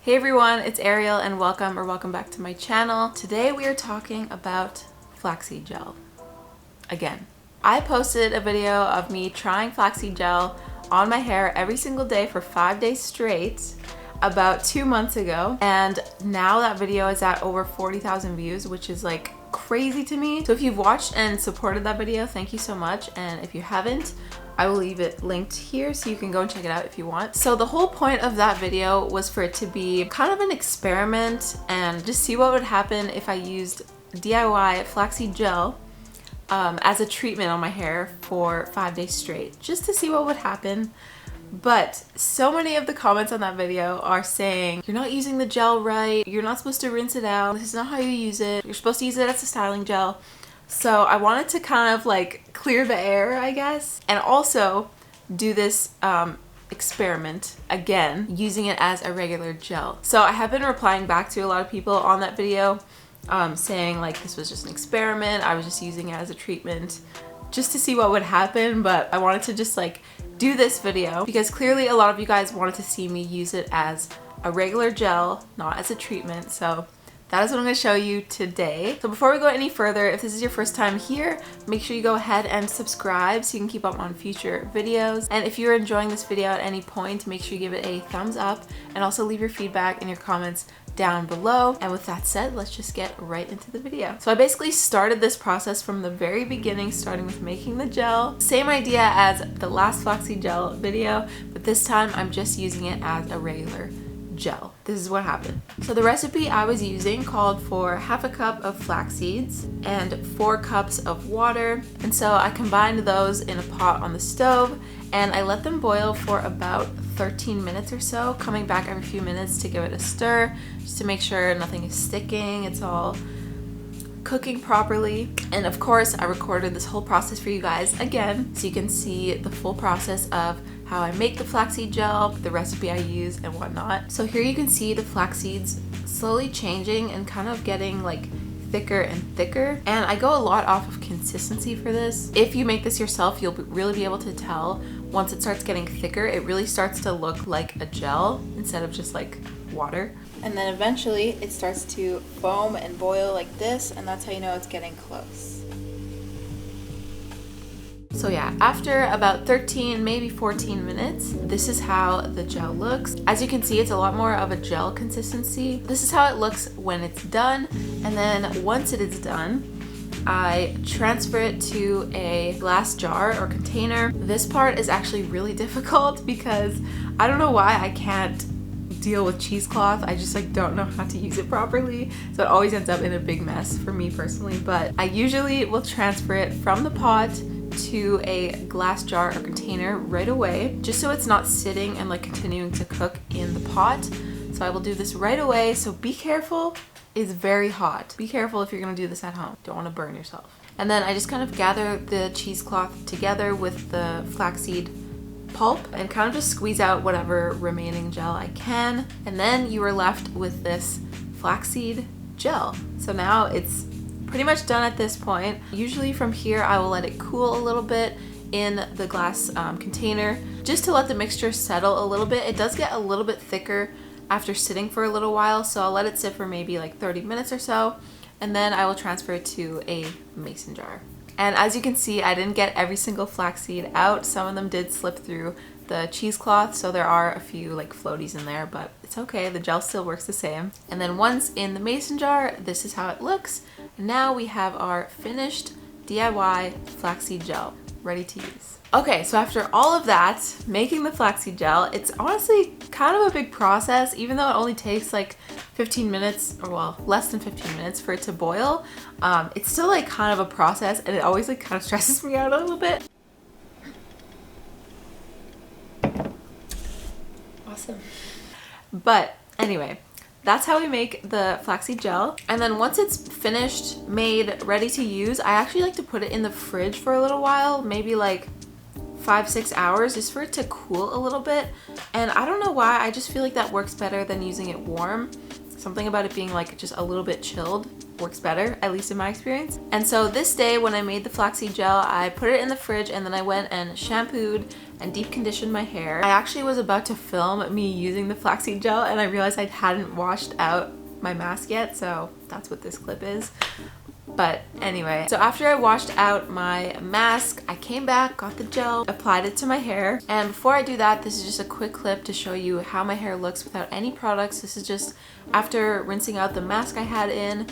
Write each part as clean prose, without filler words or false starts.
Hey everyone, it's Ariel and welcome back to my channel. Today we are talking about flaxseed gel. Again. I posted a video of me trying flaxseed gel on my hair every single day for 5 days straight about 2 months ago, and now that video is at over 40,000 views, which is like crazy to me. So if you've watched and supported that video, thank you so much, and if you haven't, I will leave it linked here so you can go and check it out if you want. So the whole point of that video was for it to be kind of an experiment and just see what would happen if I used DIY flaxseed gel as a treatment on my hair for 5 days straight, just to see what would happen. But so many of the comments on that video are saying, you're not using the gel right, you're not supposed to rinse it out, this is not how you use it, you're supposed to use it as a styling gel. So I wanted to kind of like clear the air, I guess, and also do this experiment again, using it as a regular gel. So I have been replying back to a lot of people on that video saying like this was just an experiment, I was just using it as a treatment just to see what would happen, but I wanted to just like do this video because clearly a lot of you guys wanted to see me use it as a regular gel, not as a treatment. So that is what I'm going to show you today. So before we go any further, if this is your first time here, make sure you go ahead and subscribe so you can keep up on future videos. And if you're enjoying this video at any point, make sure you give it a thumbs up and also leave your feedback and your comments down below. And with that said, let's just get right into the video. So I basically started this process from the very beginning, starting with making the gel. Same idea as the last flaxseed gel video, but this time I'm just using it as a regular gel. This is what happened. So the recipe I was using called for ½ cup of flax seeds and 4 cups of water. And so I combined those in a pot on the stove and I let them boil for about 13 minutes or so, coming back every few minutes to give it a stir, just to make sure nothing is sticking, it's all cooking properly. And of course, I recorded this whole process for you guys again, so you can see the full process of how I make the flaxseed gel, the recipe I use, and whatnot. So here you can see the flax seeds slowly changing and kind of getting like thicker and thicker. And I go a lot off of consistency for this. If you make this yourself, you'll really be able to tell once it starts getting thicker, it really starts to look like a gel instead of just like water. And then eventually it starts to foam and boil like this, and that's how you know it's getting close. So yeah, after about 13, maybe 14 minutes, this is how the gel looks. As you can see, it's a lot more of a gel consistency. This is how it looks when it's done. And then once it is done, I transfer it to a glass jar or container. This part is actually really difficult because I don't know why I can't deal with cheesecloth. I just like don't know how to use it properly. So it always ends up in a big mess for me personally, but I usually will transfer it from the pot to a glass jar or container right away, just so it's not sitting and like continuing to cook in the pot. So I will do this right away. So be careful, it's very hot. Be careful if you're gonna do this at home. Don't wanna burn yourself. And then I just kind of gather the cheesecloth together with the flaxseed pulp and kind of just squeeze out whatever remaining gel I can. And then you are left with this flaxseed gel. So now it's pretty much done at this point. Usually from here, I will let it cool a little bit in the glass container just to let the mixture settle a little bit. It does get a little bit thicker after sitting for a little while, so I'll let it sit for maybe like 30 minutes or so, and then I will transfer it to a mason jar. And as you can see, I didn't get every single flaxseed out. Some of them did slip through the cheesecloth, so there are a few like floaties in there, but it's okay, the gel still works the same. And then once in the mason jar, this is how it looks. And now we have our finished DIY flaxseed gel ready to use. Okay, so after all of that, making the flaxseed gel, it's honestly kind of a big process, even though it only takes like 15 minutes, or well, less than 15 minutes for it to boil. It's still like kind of a process, and it always like kind of stresses me out a little bit. Awesome. But anyway, that's how we make the flaxseed gel. And then once it's finished, made, ready to use, I actually like to put it in the fridge for a little while, maybe like 5-6 hours, just for it to cool a little bit. And I don't know why, I just feel like that works better than using it warm. Something about it being like just a little bit chilled works better, at least in my experience. And so this day when I made the flaxseed gel, I put it in the fridge and then I went and shampooed and deep conditioned my hair. I actually was about to film me using the flaxseed gel and I realized I hadn't washed out my mask yet, so that's what this clip is. But anyway, so after I washed out my mask, I came back, got the gel, applied it to my hair. And before I do that, this is just a quick clip to show you how my hair looks without any products. This is just after rinsing out the mask I had in,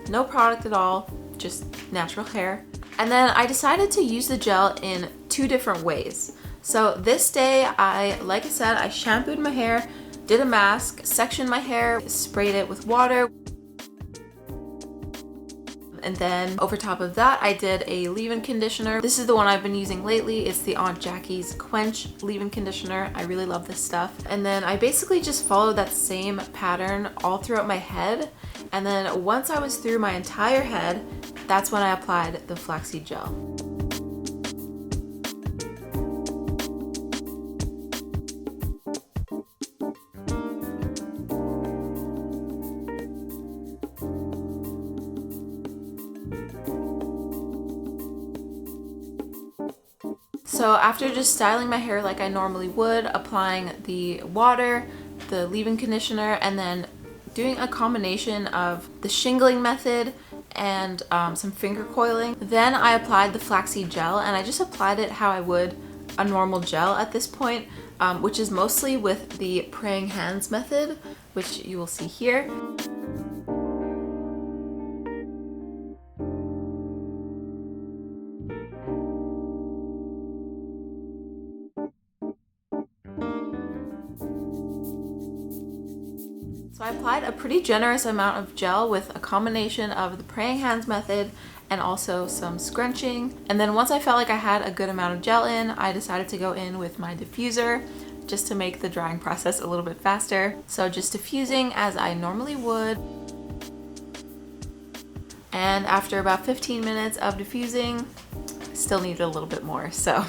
no product at all, just natural hair. And then I decided to use the gel in 2 different ways. So this day, like I said, I shampooed my hair, did a mask, sectioned my hair, sprayed it with water. And then over top of that, I did a leave-in conditioner. This is the one I've been using lately. It's the Aunt Jackie's Quench leave-in conditioner. I really love this stuff. And then I basically just followed that same pattern all throughout my head. And then once I was through my entire head, that's when I applied the flaxseed gel. So after just styling my hair like I normally would, applying the water, the leave-in conditioner, and then doing a combination of the shingling method and some finger coiling, then I applied the flaxseed gel, and I just applied it how I would a normal gel at this point, which is mostly with the praying hands method, which you will see here. So I applied a pretty generous amount of gel with a combination of the praying hands method and also some scrunching. And then once I felt like I had a good amount of gel in, I decided to go in with my diffuser just to make the drying process a little bit faster. So just diffusing as I normally would. And after about 15 minutes of diffusing, still needed a little bit more. So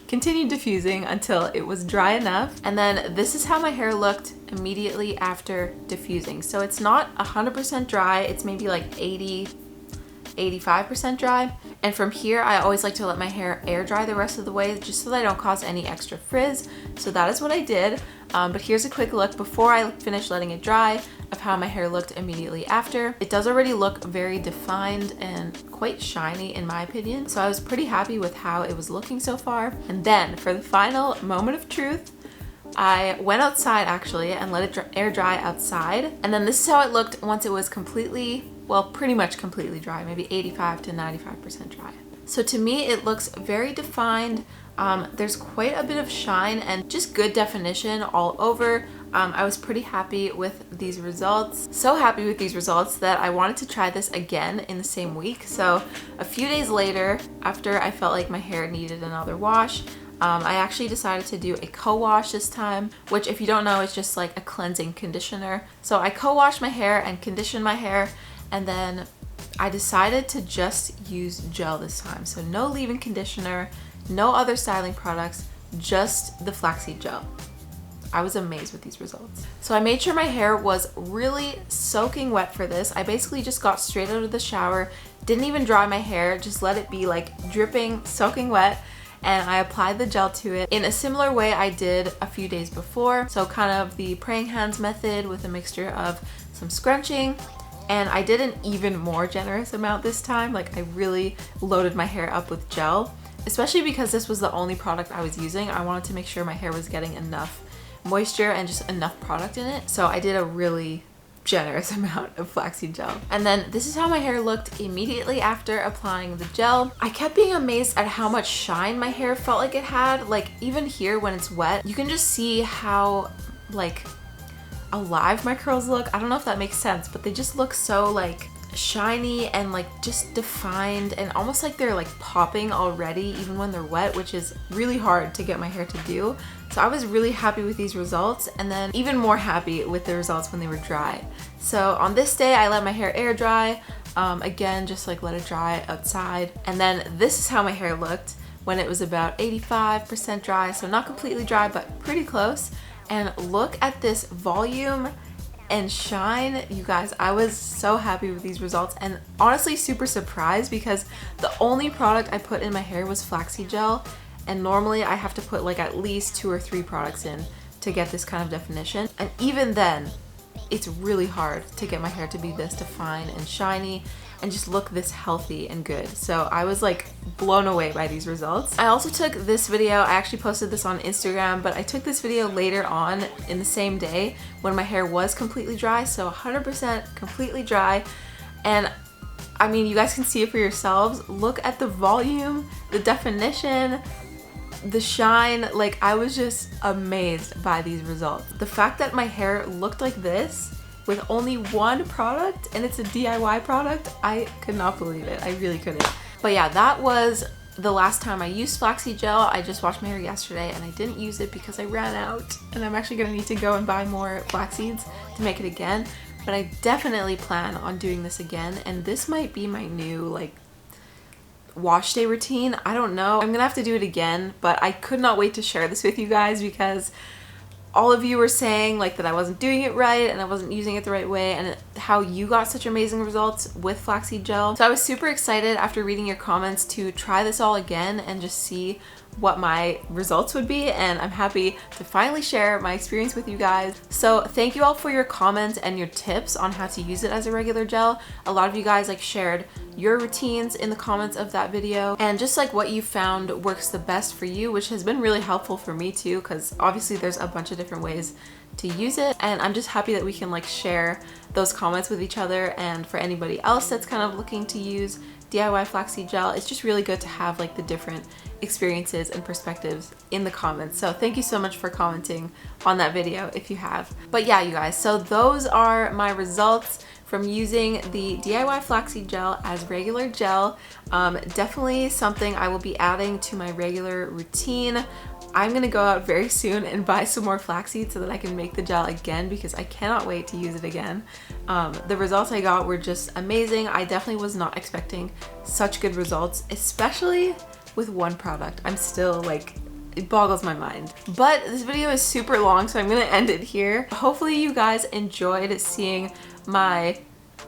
continued diffusing until it was dry enough. And then this is how my hair looked immediately after diffusing. So it's not 100% dry, it's maybe like 85% dry. And from here, I always like to let my hair air dry the rest of the way just so that I don't cause any extra frizz. So that is what I did. But here's a quick look before I finished letting it dry of how my hair looked immediately after. It does already look very defined and quite shiny in my opinion. So I was pretty happy with how it was looking so far. And then for the final moment of truth, I went outside actually and let it air dry outside. And then this is how it looked once it was completely, well, pretty much completely dry, maybe 85 to 95% dry. So to me, it looks very defined. There's quite a bit of shine and just good definition all over. I was pretty happy with these results. So happy with these results that I wanted to try this again in the same week. So a few days later, after I felt like my hair needed another wash, I actually decided to do a co-wash this time, which if you don't know is just like a cleansing conditioner. So I co-washed my hair and conditioned my hair, and then I decided to just use gel this time. So no leave-in conditioner, no other styling products, just the flaxseed gel. I was amazed with these results. So I made sure my hair was really soaking wet for this. I basically just got straight out of the shower, didn't even dry my hair, just let it be like dripping, soaking wet. And I applied the gel to it in a similar way I did a few days before. So kind of the praying hands method with a mixture of some scrunching. And I did an even more generous amount this time. Like I really loaded my hair up with gel, especially because this was the only product I was using. I wanted to make sure my hair was getting enough moisture and just enough product in it. So I did a really generous amount of flaxseed gel. And then this is how my hair looked immediately after applying the gel. I kept being amazed at how much shine my hair felt like it had. Like even here when it's wet, you can just see how like alive my curls look. I don't know if that makes sense, but they just look so like shiny and like just defined and almost like they're like popping already even when they're wet, which is really hard to get my hair to do. So I was really happy with these results, and then even more happy with the results when they were dry. So on this day I let my hair air dry, again just like let it dry outside. And then this is how my hair looked when it was about 85% dry, so not completely dry but pretty close. And look at this volume and shine. You guys, I was so happy with these results and honestly super surprised because the only product I put in my hair was flaxseed gel, and normally I have to put like at least 2 or 3 products in to get this kind of definition, and even then it's really hard to get my hair to be this defined and shiny and just look this healthy and good. So I was like blown away by these results. I also took this video, I actually posted this on Instagram, but I took this video later on in the same day when my hair was completely dry, so 100% completely dry. And I mean, you guys can see it for yourselves. Look at the volume, the definition, the shine. Like, I was just amazed by these results. The fact that my hair looked like this with only one product, and it's a DIY product, I could not believe it. I really couldn't. But yeah, that was the last time I used flaxseed gel. I just washed my hair yesterday and I didn't use it because I ran out, and I'm actually gonna need to go and buy more flax seeds to make it again. But I definitely plan on doing this again, and this might be my new like wash day routine. I don't know. I'm gonna have to do it again, but I could not wait to share this with you guys because all of you were saying like that I wasn't doing it right and I wasn't using it the right way, and how you got such amazing results with flaxseed gel. So I was super excited after reading your comments to try this all again and just see what my results would be, and I'm happy to finally share my experience with you guys. So thank you all for your comments and your tips on how to use it as a regular gel. A lot of you guys like shared your routines in the comments of that video and just like what you found works the best for you, which has been really helpful for me too, because obviously there's a bunch of different ways to use it, and I'm just happy that we can like share those comments with each other. And for anybody else that's kind of looking to use DIY flaxseed gel, it's just really good to have like the different experiences and perspectives in the comments. So thank you so much for commenting on that video if you have. But yeah, you guys, so those are my results from using the DIY flaxseed gel as regular gel. Definitely something I will be adding to my regular routine. I'm gonna go out very soon and buy some more flaxseed so that I can make the gel again, because I cannot wait to use it again. The results I got were just amazing. I definitely was not expecting such good results, especially with one product. I'm still like, it boggles my mind. But this video is super long, so I'm gonna end it here. Hopefully you guys enjoyed seeing my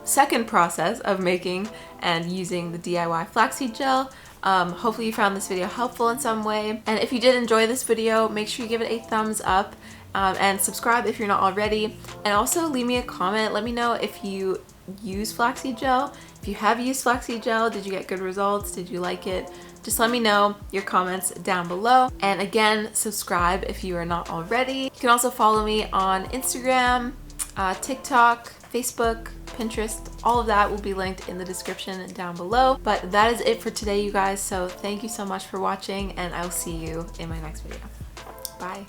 second process of making and using the DIY flaxseed gel. Hopefully you found this video helpful in some way. And if you did enjoy this video, make sure you give it a thumbs up and subscribe if you're not already. And also leave me a comment. Let me know if you use flaxseed gel. If you have used flaxseed gel, did you get good results? Did you like it? Just let me know your comments down below. And again, subscribe if you are not already. You can also follow me on Instagram, TikTok, Facebook, Pinterest. All of that will be linked in the description down below. But that is it for today, you guys. So thank you so much for watching, and I will see you in my next video. Bye.